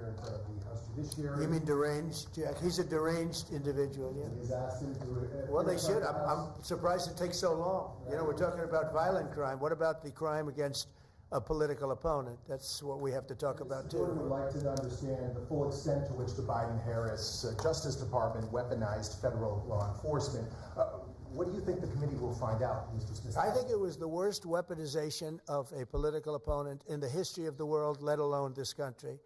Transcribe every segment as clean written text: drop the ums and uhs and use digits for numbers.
here in front of the House Judiciary. You mean deranged, Jack? He's a deranged individual, yeah. He's asked him to... Well, they should. I'm surprised it takes so long. You know, we're talking about violent crime. What about the crime against a political opponent? That's what we have to talk about, too. I would like to understand the full extent to which the Biden-Harris Justice Department weaponized federal law enforcement. What do you think the committee will find out, Mr. Smith? I think it was the worst weaponization of a political opponent in the history of the world, let alone this country.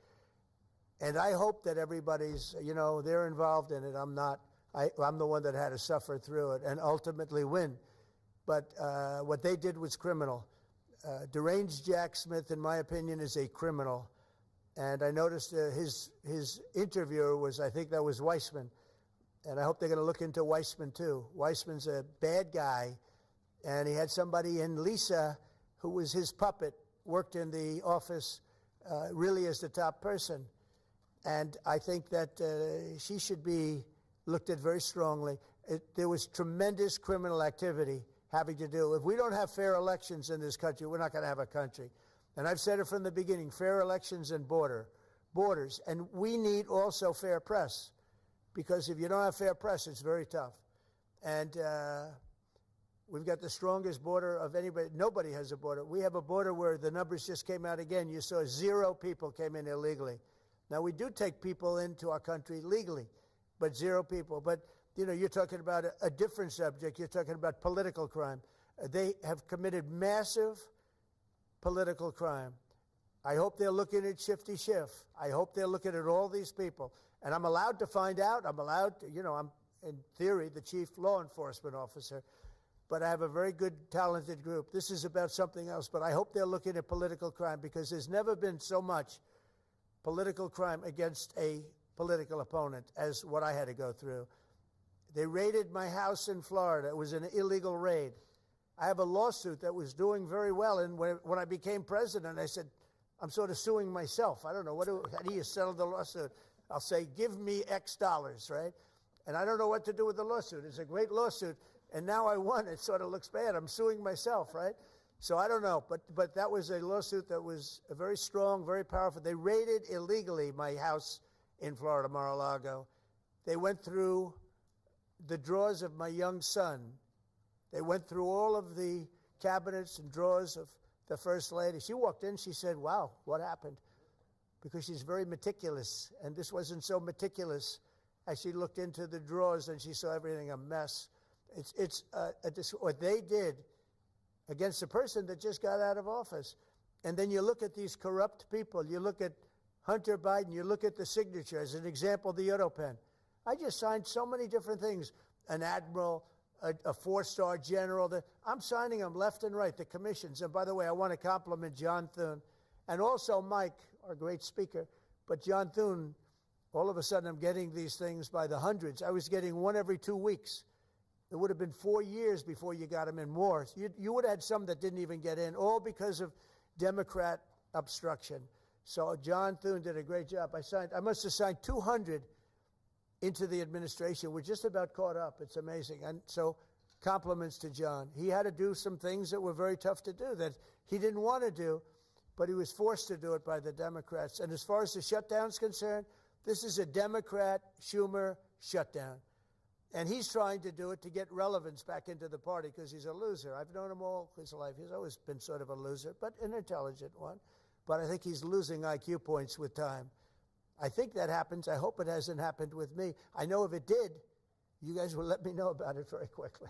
And I hope that everybody's, you know, they're involved in it. I'm not. I'm the one that had to suffer through it and ultimately win. But what they did was criminal. Deranged Jack Smith, in my opinion, is a criminal. And I noticed his interviewer was, I think that was Weissman. And I hope they're going to look into Weissman, too. Weissman's a bad guy. And he had somebody in Lisa, who was his puppet, worked in the office really as the top person. And I think that she should be looked at very strongly. There was tremendous criminal activity having to do. If we don't have fair elections in this country, we're not going to have a country. And I've said it from the beginning, fair elections and borders. And we need also fair press. Because if you don't have fair press, it's very tough. And we've got the strongest border of anybody. Nobody has a border. We have a border where the numbers just came out again. You saw 0 people came in illegally. Now, we do take people into our country legally, but 0 people. But, you know, you're talking about a different subject. You're talking about political crime. They have committed massive political crime. I hope they're looking at Shifty Schiff. I hope they're looking at all these people. And I'm allowed to find out. I'm allowed to, you know, I'm, in theory, the chief law enforcement officer. But I have a very good, talented group. This is about something else. But I hope they're looking at political crime, because there's never been so much political crime against a political opponent as what I had to go through. They raided my house in Florida. It was an illegal raid. I have a lawsuit that was doing very well. And when I became president, I said, I'm sort of suing myself. I don't know. How do you settle the lawsuit? I'll say, give me X dollars, right? And I don't know what to do with the lawsuit. It's a great lawsuit. And now I won. It sort of looks bad. I'm suing myself, right? So I don't know. But that was a lawsuit that was very strong, very powerful. They raided illegally my house in Florida, Mar-a-Lago. They went through the drawers of my young son. They went through all of the cabinets and drawers of the First Lady. She walked in, she said, wow, what happened? Because she's very meticulous, and this wasn't so meticulous as she looked into the drawers and she saw everything a mess. It's what they did against a person that just got out of office. And then you look at these corrupt people. You look at Hunter Biden. You look at the signature. As an example, the auto pen. I just signed so many different things. An admiral, a 4-star general. I'm signing them left and right, the commissions. And by the way, I want to compliment John Thune and also Mike, our great speaker. But John Thune, all of a sudden I'm getting these things by the hundreds. I was getting one every 2 weeks. It would have been 4 years before you got them in more. You would have had some that didn't even get in, all because of Democrat obstruction. So John Thune did a great job. I must have signed 200 into the administration. We're just about caught up. It's amazing. And so compliments to John. He had to do some things that were very tough to do that he didn't want to do, but he was forced to do it by the Democrats. And as far as the shutdown is concerned, this is a Democrat Schumer shutdown. And he's trying to do it to get relevance back into the party because he's a loser. I've known him all his life. He's always been sort of a loser, but an intelligent one. But I think he's losing IQ points with time. I think that happens. I hope it hasn't happened with me. I know if it did, you guys will let me know about it very quickly.